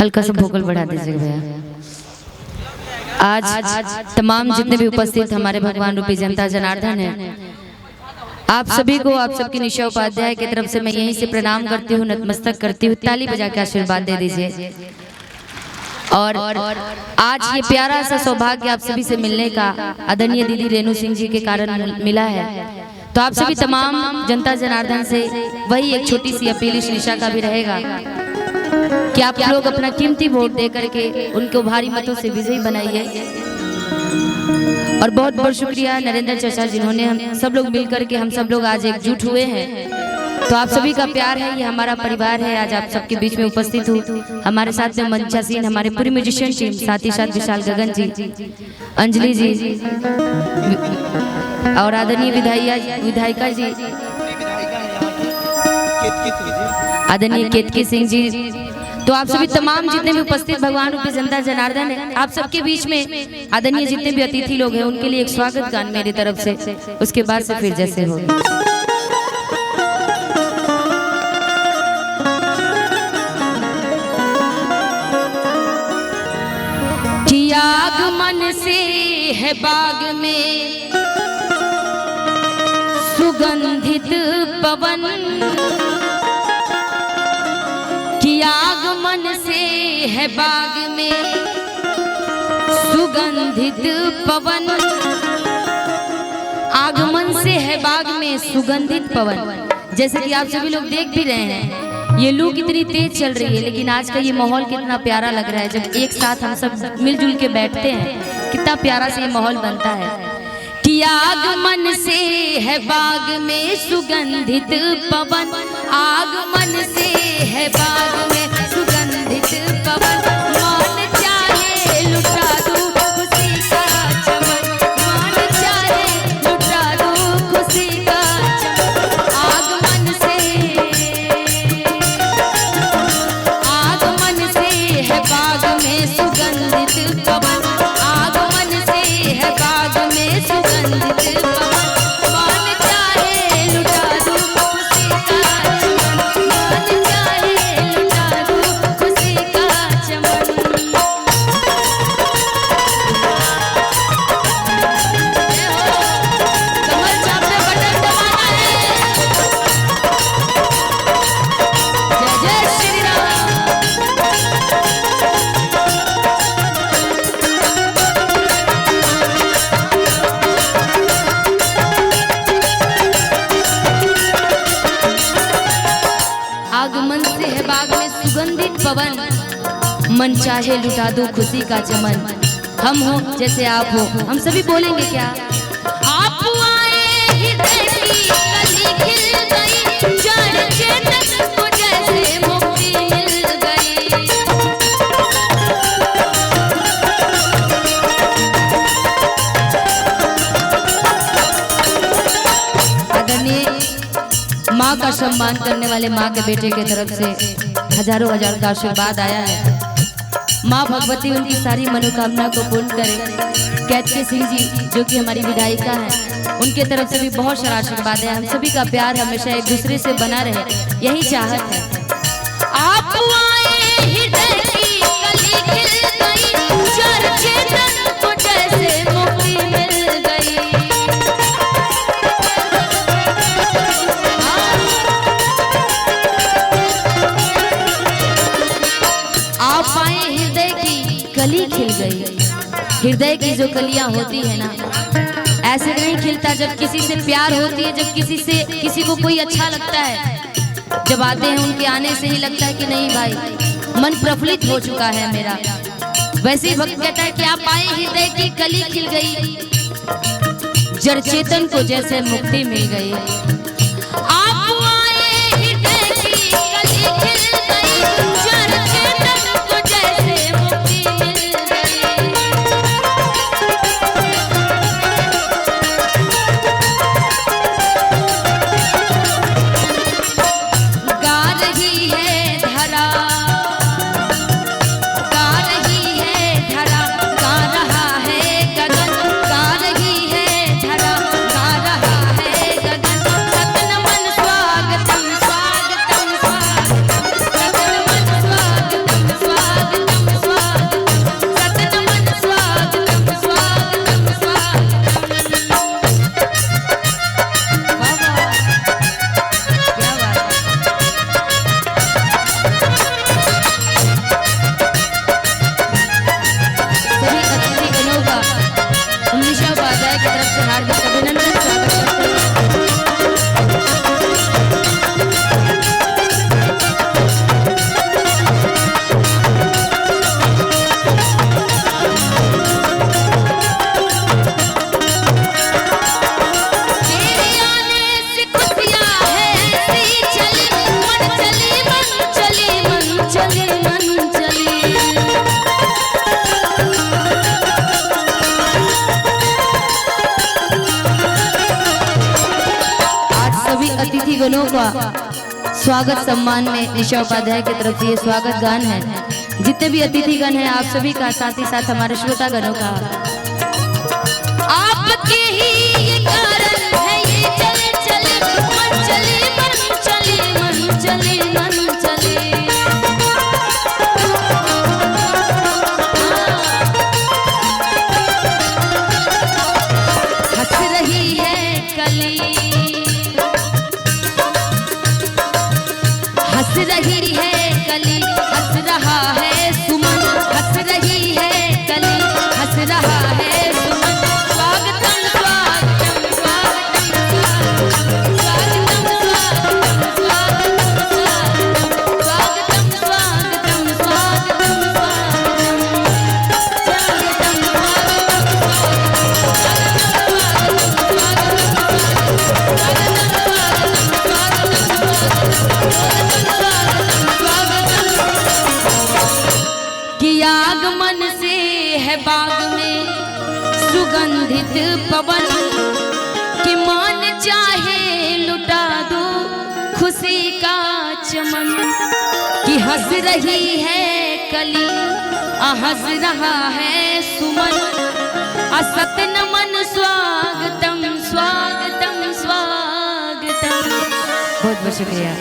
हल्का सा भोकल बढ़ा दीजिए भैया। आज तमाम जितने भी उपस्थित हमारे भगवान रूपी जनता जनार्दन है, आप सभी को, आप सबकी निशा उपाध्याय की तरफ से मैं यहीं से प्रणाम करती हूँ, नतमस्तक करती हूँ। ताली बजा के आशीर्वाद दे दीजिए। और आज ये प्यारा सा सौभाग्य आप सभी से मिलने का आदरणीय दीदी रेणु सिंह जी के कारण मिला है। तो आप सभी तमाम जनता जनार्दन से वही एक छोटी सी अपील इस निशा का भी रहेगा कि आप लोग अपना कीमती वोट दे करके उनको भारी मतों से विजयी बनाइए। और बहुत बहुत शुक्रिया नरेंद्र चाचा जिन्होंने हम सब लोग मिलकर के हम सब लोग आज एकजुट हुए हैं। तो आप सभी का प्यार है, ये हमारा परिवार है। आज आप सबके बीच में उपस्थित हूँ। हमारे साथ में मंचासीन हमारे पूरी म्यूजिशियन टीम, साथ ही साथ विशाल गगन जी, अंजलि जी और आदरणीय विधायिका जी आदरणीय केतकी सिंह जी। तो आप सभी तमाम जितने भी उपस्थित भगवान रूपी जनता जनार्दन है, आप सबके बीच में आदरणीय जितने भी अतिथि लोग हैं उनके लिए एक स्वागत गान मेरी तरफ से, उसके बाद से फिर जैसे हो। कि आगमन से है बाग में सुगंधित पवन, कि आगमन से है बाग में सुगंधित पवन, आगमन से है बाग में सुगंधित पवन। जैसे कि आप सभी लोग देख भी रहे हैं, ये लू कितनी तेज चल रही है, लेकिन आज का ये माहौल कितना प्यारा लग रहा है। जब एक साथ हम सब मिलजुल के बैठते हैं, कितना प्यारा से ये माहौल बनता है। कि आगमन से है बाग में सुगंधित पवन, आगमन से है बाग में सुगंधित पवन, मन चाहे लुटा दूं खुशी का चमन, मन चाहे लुटा दूं खुशी का चमन। आगमन से है बाग में सुगंधित पवन, आगमन से है बाग में सुगंधित पवन, मन चाहे लुटा दूं खुशी का चमन, मन चाहे लुटा दूं खुशी का चमन। कमर चापने बटन दबाना है। जय जय श्री राम। आगमन से है बाग में सुगंधित पवन, मन चाहे लुटा दो खुशी का चमन। हम हो जैसे आप हो, हम सभी बोलेंगे क्या? आप आए हृदय की कली खिल गई, जड़ चेतन को जैसे मुक्ति मिल गई। आदरणीय माँ का सम्मान करने वाले माँ के बेटे की तरफ से हजारों हजार का आशीर्वाद आया है। माँ भगवती उनकी सारी मनोकामना को पूर्ण करे। केतकी सिंह जी जो कि हमारी विधायिका हैं, उनके तरफ से भी बहुत सारा आशीर्वाद है। हम सभी का प्यार हमेशा एक दूसरे से बना रहे, यही चाहत है। आप आए हृदय की कली खिल गई, जड़ चेतन को जैसे मुक्ति मिल गई। आप आए हृदय की कली खिल गई। हृदय की जो कलियां होती है ना, ऐसे नहीं खिलता। जब किसी से प्यार होती है, जब किसी को कोई अच्छा लगता है, जब आते हैं उनके आने से ही लगता है कि नहीं भाई मन प्रफुल्लित हो चुका है मेरा। वैसे ही भक्त कहता है कि आप आए हृदय की कली खिल गई, जड़ चेतन को जैसे मुक्ति मिल गई। आप आए हृदय की कली खिल गई, जड़ चेतन को जैसे मुक्ति मिल गई। गा रही है धरा, गा रही है धरा, गा रहा है गगन, गा रही है धरा, गा रहा है गगन। सतनमन स्वागतम स्वागतम स्वागतम, स्वागत सम्मान में निशा उपाध्याय की तरफ से ये स्वागत गान है। जितने भी अतिथिगण हैं आप सभी का, साथ ही साथ हमारे श्रोतागणों का, आपके ही ये कारण है ये चले चले मन चले मन चले मन चले मन चले। हंस रही है कली, हंस रही है कली, हंस रहा है सुमन, हंस रही है कली, हंस रहा है सुमन। स्वागतम स्वागतम स्वागतम स्वागतम स्वागतम स्वागतम स्वागतम स्वागतम स्वागतम कि आगमन से है बाग में सुगंधित पवन, कि मन चाहे लुटा दो खुशी का चमन। कि हंस रही है कली, हंस रहा है सुमन, असत नमन स्वागतम स्वागतम स्वागतम। बहुत बहुत शुक्रिया।